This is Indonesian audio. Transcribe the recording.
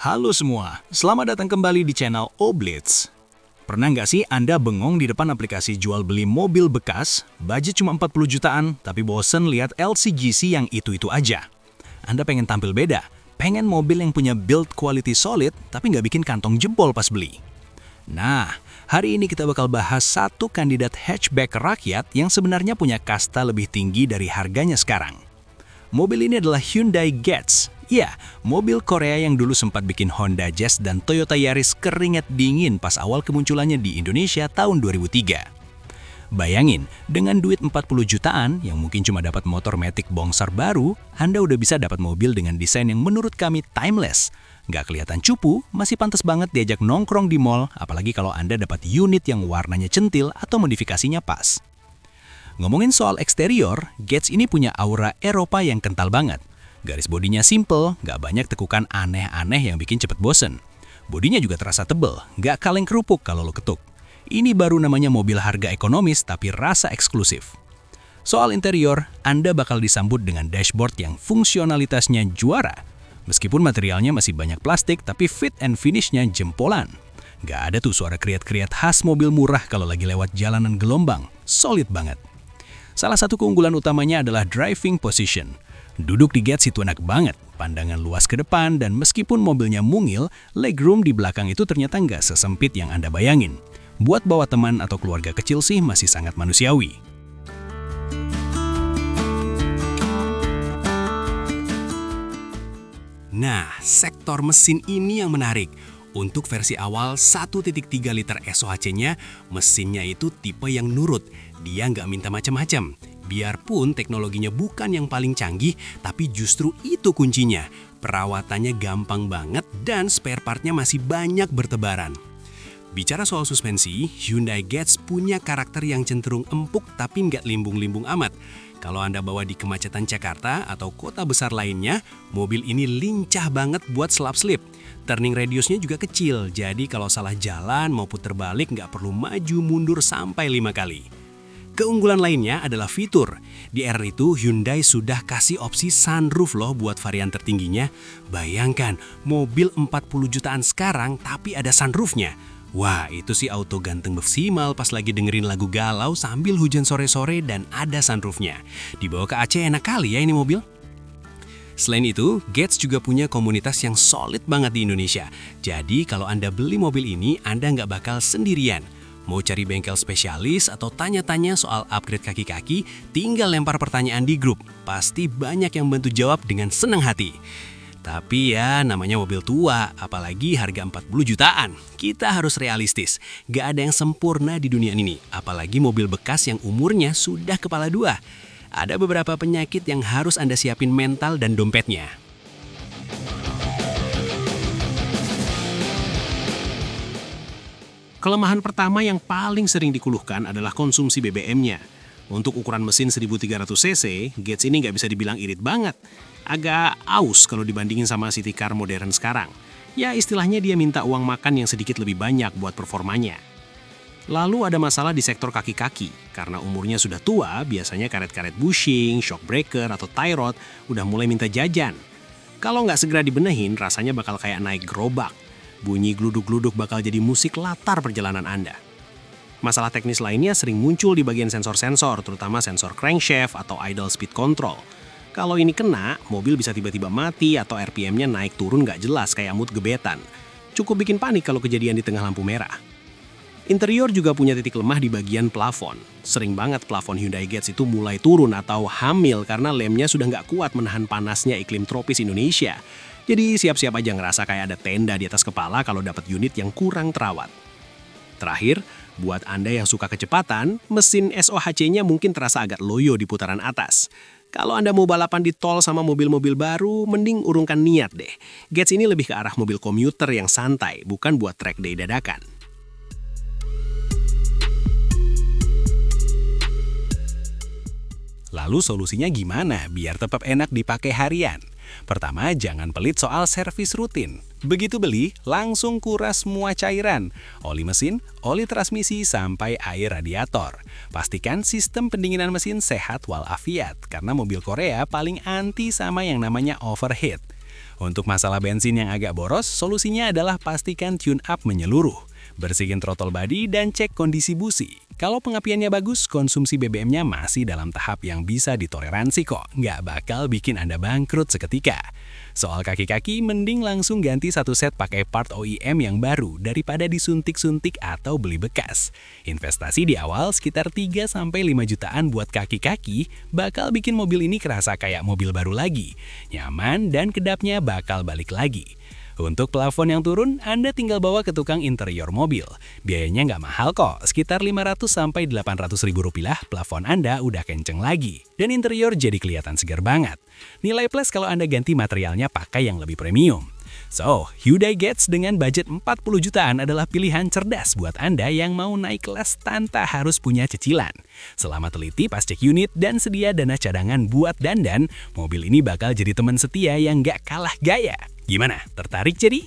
Halo semua, selamat datang kembali di channel Oblitz. Pernah nggak sih Anda bengong di depan aplikasi jual beli mobil bekas, budget cuma 40 jutaan, tapi bosen lihat LCGC yang itu-itu aja? Anda pengen tampil beda, pengen mobil yang punya build quality solid, tapi nggak bikin kantong jempol pas beli. Nah, hari ini kita bakal bahas satu kandidat hatchback rakyat yang sebenarnya punya kasta lebih tinggi dari harganya sekarang. Mobil ini adalah Hyundai Getz. Ya, mobil Korea yang dulu sempat bikin Honda Jazz dan Toyota Yaris keringat dingin pas awal kemunculannya di Indonesia tahun 2003. Bayangin, dengan duit 40 jutaan yang mungkin cuma dapat motor matic bongsar baru, Anda udah bisa dapat mobil dengan desain yang menurut kami timeless. Nggak kelihatan cupu, masih pantas banget diajak nongkrong di mall, apalagi kalau Anda dapat unit yang warnanya centil atau modifikasinya pas. Ngomongin soal eksterior, Getz ini punya aura Eropa yang kental banget. Garis bodinya simple, nggak banyak tekukan aneh-aneh yang bikin cepet bosen. Bodinya juga terasa tebel, nggak kaleng kerupuk kalau lo ketuk. Ini baru namanya mobil harga ekonomis tapi rasa eksklusif. Soal interior, Anda bakal disambut dengan dashboard yang fungsionalitasnya juara. Meskipun materialnya masih banyak plastik, tapi fit and finish-nya jempolan. Nggak ada tuh suara kriat-kriat khas mobil murah kalau lagi lewat jalanan gelombang. Solid banget. Salah satu keunggulan utamanya adalah driving position. Duduk di Getz itu enak banget, pandangan luas ke depan, dan meskipun mobilnya mungil, legroom di belakang itu ternyata nggak sesempit yang Anda bayangin. Buat bawa teman atau keluarga kecil sih masih sangat manusiawi. Nah, sektor mesin ini yang menarik. Untuk versi awal 1.3 liter SOHC-nya, mesinnya itu tipe yang nurut. Dia nggak minta macam-macam. Biarpun teknologinya bukan yang paling canggih, tapi justru itu kuncinya. Perawatannya gampang banget dan spare part-nya masih banyak bertebaran. Bicara soal suspensi, Hyundai Getz punya karakter yang cenderung empuk tapi nggak limbung-limbung amat. Kalau Anda bawa di kemacetan Jakarta atau kota besar lainnya, mobil ini lincah banget buat slap-slip. Turning radiusnya juga kecil, jadi kalau salah jalan mau puter balik nggak perlu maju mundur sampai 5 kali. Keunggulan lainnya adalah fitur. Di era itu Hyundai sudah kasih opsi sunroof loh buat varian tertingginya. Bayangkan, mobil 40 jutaan sekarang tapi ada sunroofnya. Wah, itu sih auto ganteng maksimal pas lagi dengerin lagu galau sambil hujan sore-sore dan ada sunroofnya. Dibawa ke Aceh enak kali ya ini mobil. Selain itu, Getz juga punya komunitas yang solid banget di Indonesia. Jadi kalau Anda beli mobil ini, Anda nggak bakal sendirian. Mau cari bengkel spesialis atau tanya-tanya soal upgrade kaki-kaki, tinggal lempar pertanyaan di grup. Pasti banyak yang bantu jawab dengan senang hati. Tapi ya namanya mobil tua, apalagi harga 40 jutaan. Kita harus realistis, gak ada yang sempurna di dunia ini. Apalagi mobil bekas yang umurnya sudah kepala dua. Ada beberapa penyakit yang harus Anda siapin mental dan dompetnya. Kelemahan pertama yang paling sering dikeluhkan adalah konsumsi BBM-nya. Untuk ukuran mesin 1300 cc, Getz ini nggak bisa dibilang irit banget. Agak aus kalau dibandingin sama city car modern sekarang. Ya istilahnya dia minta uang makan yang sedikit lebih banyak buat performanya. Lalu ada masalah di sektor kaki-kaki. Karena umurnya sudah tua, biasanya karet-karet bushing, shock breaker, atau tie rod udah mulai minta jajan. Kalau nggak segera dibenehin, rasanya bakal kayak naik gerobak. Bunyi gluduk-gluduk bakal jadi musik latar perjalanan Anda. Masalah teknis lainnya sering muncul di bagian sensor-sensor, terutama sensor crankshaft atau idle speed control. Kalau ini kena, mobil bisa tiba-tiba mati atau RPM-nya naik turun nggak jelas kayak mood gebetan. Cukup bikin panik kalau kejadian di tengah lampu merah. Interior juga punya titik lemah di bagian plafon. Sering banget plafon Hyundai Getz itu mulai turun atau hamil karena lemnya sudah nggak kuat menahan panasnya iklim tropis Indonesia. Jadi siap-siap aja ngerasa kayak ada tenda di atas kepala kalau dapat unit yang kurang terawat. Terakhir, buat Anda yang suka kecepatan, mesin SOHC-nya mungkin terasa agak loyo di putaran atas. Kalau Anda mau balapan di tol sama mobil-mobil baru, mending urungkan niat deh. Getz ini lebih ke arah mobil komuter yang santai, bukan buat track day dadakan. Lalu solusinya gimana biar tetap enak dipakai harian? Pertama, jangan pelit soal servis rutin. Begitu beli, langsung kuras semua cairan. Oli mesin, oli transmisi, sampai air radiator. Pastikan sistem pendinginan mesin sehat walafiat, karena mobil Korea paling anti sama yang namanya overheat. Untuk masalah bensin yang agak boros, solusinya adalah pastikan tune up menyeluruh. Bersihin throttle body dan cek kondisi busi. Kalau pengapiannya bagus, konsumsi BBM-nya masih dalam tahap yang bisa ditoleransi kok. Nggak bakal bikin Anda bangkrut seketika. Soal kaki-kaki, mending langsung ganti satu set pakai part OEM yang baru daripada disuntik-suntik atau beli bekas. Investasi di awal sekitar 3-5 jutaan buat kaki-kaki bakal bikin mobil ini kerasa kayak mobil baru lagi. Nyaman dan kedapnya bakal balik lagi. Untuk plafon yang turun, Anda tinggal bawa ke tukang interior mobil. Biayanya nggak mahal kok, sekitar 500-800 ribu rupiah plafon Anda udah kenceng lagi. Dan interior jadi kelihatan segar banget. Nilai plus kalau Anda ganti materialnya pakai yang lebih premium. So, Hyundai Getz dengan budget 40 jutaan adalah pilihan cerdas buat Anda yang mau naik kelas tanpa harus punya cicilan. Selama teliti pas cek unit dan sedia dana cadangan buat dandan, mobil ini bakal jadi teman setia yang nggak kalah gaya. Gimana? Tertarik jadi?